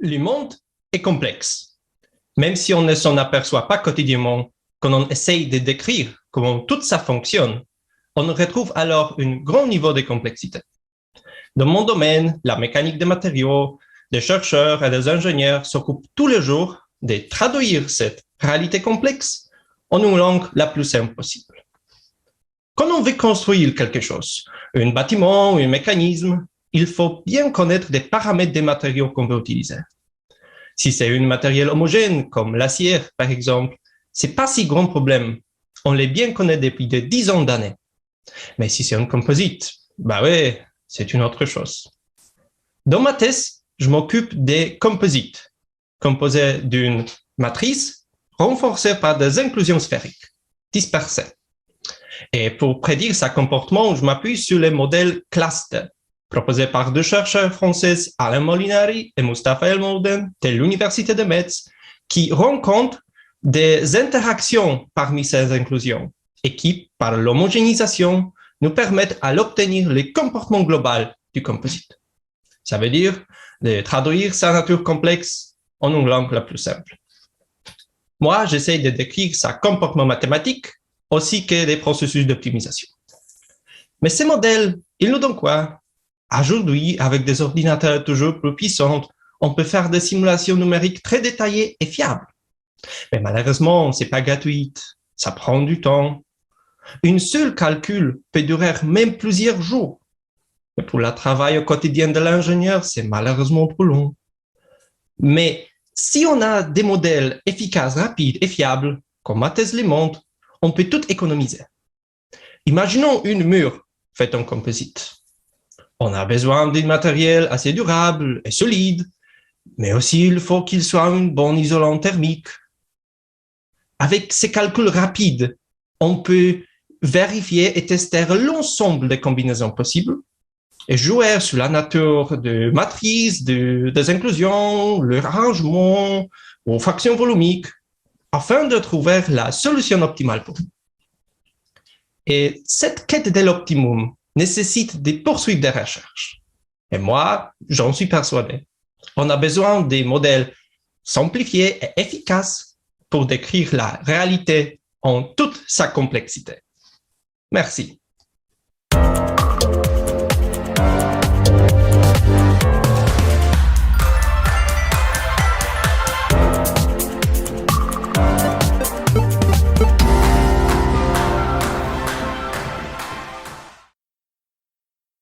Le monde est complexe. Même si on ne s'en aperçoit pas quotidiennement, quand on essaye de décrire comment tout ça fonctionne, on retrouve alors un grand niveau de complexité. Dans mon domaine, la mécanique des matériaux, des chercheurs et des ingénieurs s'occupent tous les jours de traduire cette réalité complexe en une langue la plus simple possible. Quand on veut construire quelque chose, un bâtiment ou un mécanisme, il faut bien connaître des paramètres des matériaux qu'on veut utiliser. Si c'est un matériel homogène, comme l'acier, par exemple, c'est pas si grand problème. On les bien connaît depuis des dizaines d'années. Mais si c'est un composite, bah ouais, c'est une autre chose. Dans ma thèse, je m'occupe des composites, composés d'une matrice renforcée par des inclusions sphériques, dispersées. Et pour prédire sa comportement, je m'appuie sur les modèles CLUSTER, proposés par deux chercheurs français, Alain Molinari et Mustapha Elmouden, de l'Université de Metz, qui rendent compte des interactions parmi ces inclusions et qui, par l'homogénéisation, nous permettent d'obtenir le comportement global du composite. Ça veut dire de traduire sa nature complexe en une langue la plus simple. Moi, j'essaie de décrire sa comportement mathématique aussi que des processus d'optimisation. Mais ces modèles, ils nous donnent quoi? Aujourd'hui, avec des ordinateurs toujours plus puissants, on peut faire des simulations numériques très détaillées et fiables. Mais malheureusement, c'est pas gratuit. Ça prend du temps. Un seul calcul peut durer même plusieurs jours. Mais pour le travail au quotidien de l'ingénieur, c'est malheureusement trop long. Mais si on a des modèles efficaces, rapides et fiables, comme ma thèse le montre, on peut tout économiser. Imaginons une mur faite en composite. On a besoin d'un matériel assez durable et solide, mais aussi il faut qu'il soit un bon isolant thermique. Avec ces calculs rapides, on peut vérifier et tester l'ensemble des combinaisons possibles et jouer sur la nature de matrices, des inclusions, leur arrangement ou fractions volumiques, afin de trouver la solution optimale pour nous. Et cette quête de l'optimum nécessite de poursuivre des recherches. Et moi, j'en suis persuadé. On a besoin des modèles simplifiés et efficaces pour décrire la réalité en toute sa complexité. Merci.